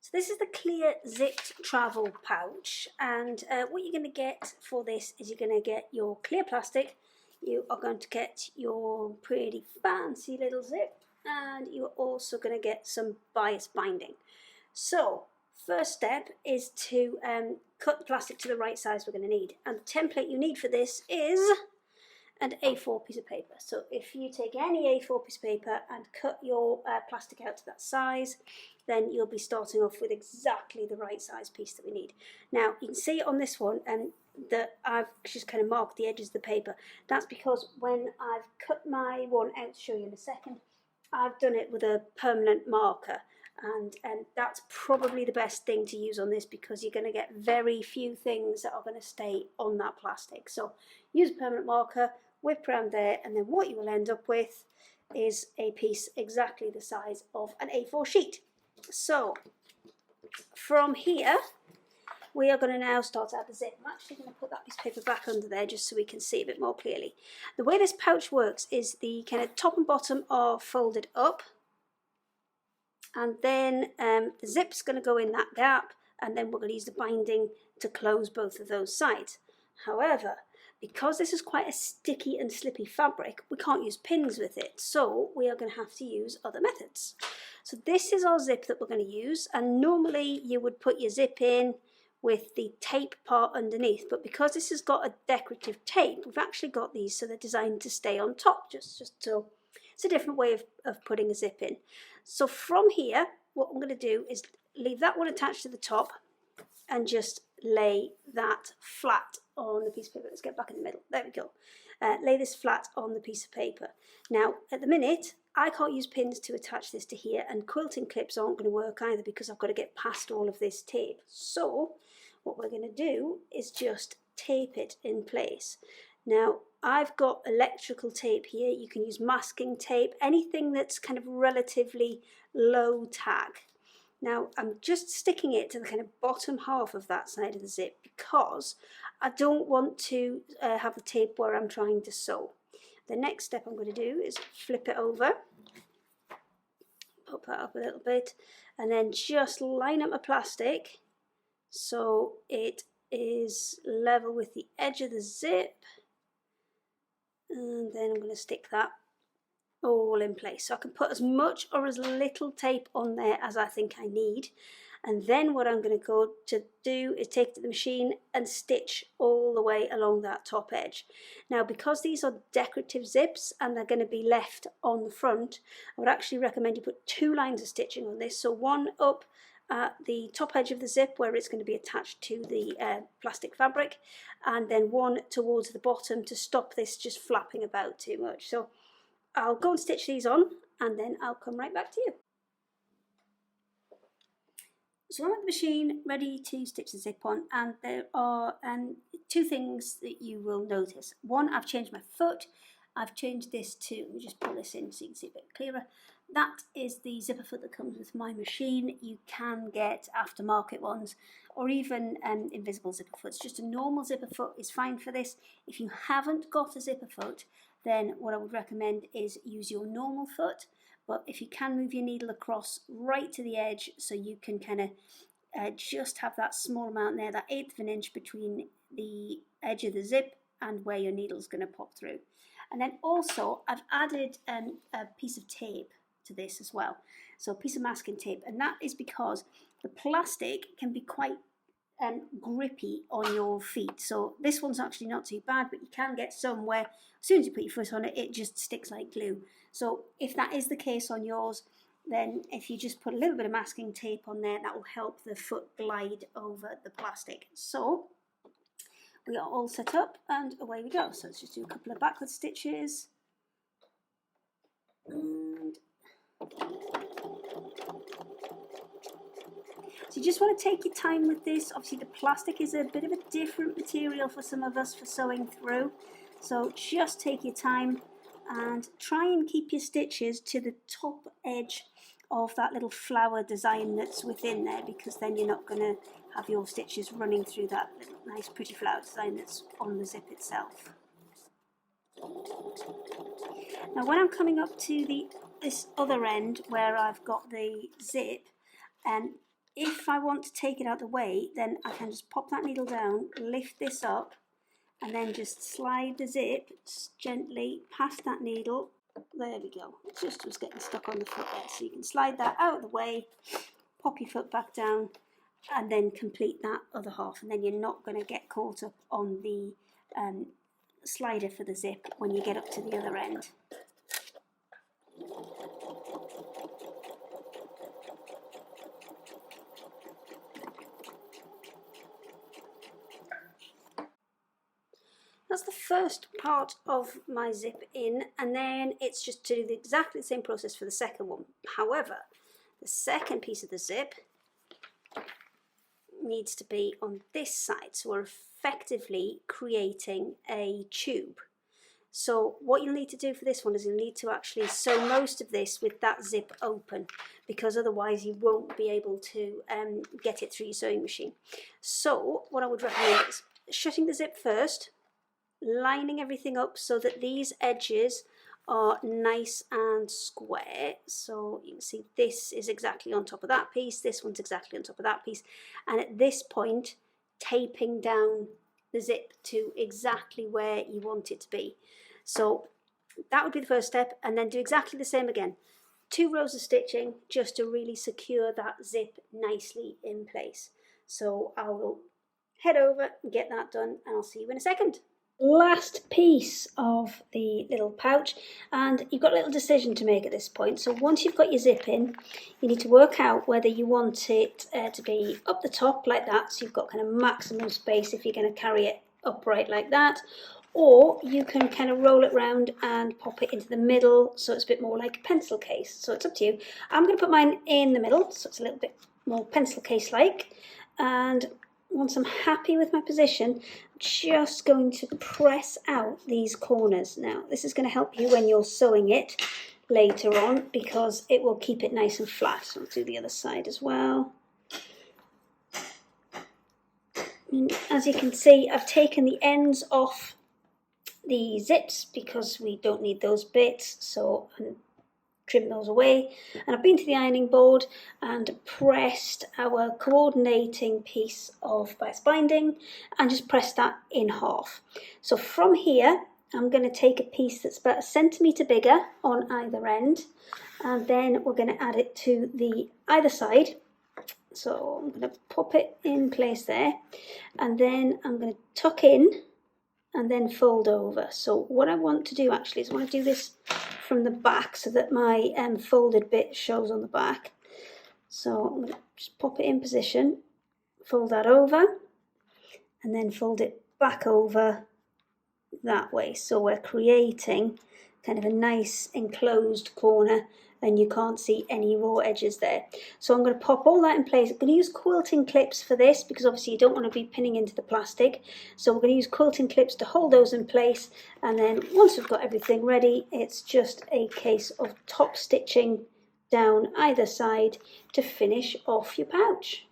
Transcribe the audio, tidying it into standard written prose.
So this is the clear zipped travel pouch, and what you're going to get for this is you're going to get your clear plastic, you are going to get your pretty fancy little zip, and you're also going to get some bias binding. So first step is to cut the plastic to the right size we're going to need, and the template you need for this is an A4 piece of paper. So if you take any A4 piece of paper and cut your plastic out to that size, then you'll be starting off with exactly the right size piece that we need. Now you can see on this one that I've just kind of marked the edges of the paper. That's because when I've cut my one out to show you in a second, I've done it with a permanent marker, and that's probably the best thing to use on this because you're going to get very few things that are going to stay on that plastic. So use a permanent marker, whip around there, and then what you will end up with is a piece exactly the size of an A4 sheet. So from here we are going to now start to add the zip. I'm actually going to put that piece of paper back under there just so we can see a bit more clearly. The way this pouch works is the kind of top and bottom are folded up, and then the zip's going to go in that gap, and then we're going to use the binding to close both of those sides. However, because this is quite a sticky and slippy fabric, we can't use pins with it, so we are going to have to use other methods. So this is our zip that we're going to use, and normally you would put your zip in with the tape part underneath, but because this has got a decorative tape, we've actually got these so they're designed to stay on top, just so it's a different way of putting a zip in. So from here, what I'm going to do is leave that one attached to the top and just lay that flat on the piece of paper. Let's get back in the middle. There we go. Lay this flat on the piece of paper. Now, at the minute, I can't use pins to attach this to here, and quilting clips aren't going to work either because I've got to get past all of this tape. So what we're going to do is just tape it in place. Now, I've got electrical tape here. You can use masking tape, anything that's kind of relatively low tack. Now, I'm just sticking it to the kind of bottom half of that side of the zip because I don't want to have the tape where I'm trying to sew. The next step I'm going to do is flip it over, pop that up a little bit, and then just line up my plastic so it is level with the edge of the zip. And then I'm going to stick that all in place. So I can put as much or as little tape on there as I think I need. And then what I'm going to go to do is take it to the machine and stitch all the way along that top edge. Now, because these are decorative zips and they're going to be left on the front, I would actually recommend you put 2 lines of stitching on this. So one up at the top edge of the zip where it's going to be attached to the plastic fabric, and then one towards the bottom to stop this just flapping about too much. So I'll go and stitch these on and then I'll come right back to you. So I'm at the machine ready to stitch the zip on, and there are 2 things that you will notice. One, I've changed my foot. I've changed this to, let me just pull this in so you can see a bit clearer. That is the zipper foot that comes with my machine. You can get aftermarket ones or even invisible zipper foots. Just a normal zipper foot is fine for this. If you haven't got a zipper foot, then what I would recommend is use your normal foot. But if you can move your needle across right to the edge so you can kind of just have that small amount there, that 1/8 of an inch between the edge of the zip and where your needle's going to pop through. And then also I've added a piece of tape to this as well. So a piece of masking tape, and that is because the plastic can be quite grippy on your feet. So this one's actually not too bad, but you can get some where as soon as you put your foot on it, it just sticks like glue. So if that is the case on yours, then if you just put a little bit of masking tape on there, that will help the foot glide over the plastic. So we are all set up and away we go. So let's just do a couple of backward stitches. And so you just want to take your time with this. Obviously the plastic is a bit of a different material for some of us for sewing through. So just take your time and try and keep your stitches to the top edge of that little flower design that's within there, because then you're not going to have your stitches running through that little nice pretty flower design that's on the zip itself. Now when I'm coming up to this other end where I've got the zip, if I want to take it out of the way, then I can just pop that needle down, lift this up, and then just slide the zip gently past that needle. There we go. It just was getting stuck on the foot there. So you can slide that out of the way, pop your foot back down, and then complete that other half. And then you're not going to get caught up on the slider for the zip when you get up to the other end. That's the first part of my zip in, and then it's just to do exactly the same process for the second one. However, the second piece of the zip needs to be on this side, so we're effectively creating a tube. So what you'll need to do for this one is you'll need to actually sew most of this with that zip open, because otherwise you won't be able to get it through your sewing machine. So what I would recommend is shutting the zip first, lining everything up so that these edges are nice and square. So you can see this is exactly on top of that piece, this one's exactly on top of that piece, and at this point taping down the zip to exactly where you want it to be. So that would be the first step, and then do exactly the same again. 2 rows of stitching just to really secure that zip nicely in place. So I will head over and get that done, and I'll see you in a second. Last piece of the little pouch, and you've got a little decision to make at this point. So once you've got your zip in, you need to work out whether you want it to be up the top like that, so you've got kind of maximum space if you're going to carry it upright like that, or you can kind of roll it round and pop it into the middle so it's a bit more like a pencil case. So it's up to you. I'm going to put mine in the middle so it's a little bit more pencil case like, and once I'm happy with my position, I'm just going to press out these corners. Now, this is going to help you when you're sewing it later on, because it will keep it nice and flat. So I'll do the other side as well. And as you can see, I've taken the ends off the zips because we don't need those bits, so trim those away, and I've been to the ironing board and pressed our coordinating piece of bias binding and just pressed that in half. So from here I'm going to take a piece that's about 1 centimetre bigger on either end, and then we're going to add it to the either side. So I'm going to pop it in place there, and then I'm going to tuck in and then fold over. So what I want to do actually is I want to do this from the back so that my folded bit shows on the back. So I'm going to just pop it in position, fold that over, and then fold it back over that way. So we're creating kind of a nice enclosed corner, and you can't see any raw edges there. So I'm going to pop all that in place. I'm going to use quilting clips for this because obviously you don't want to be pinning into the plastic. So we're going to use quilting clips to hold those in place, and then once we've got everything ready, it's just a case of top stitching down either side to finish off your pouch.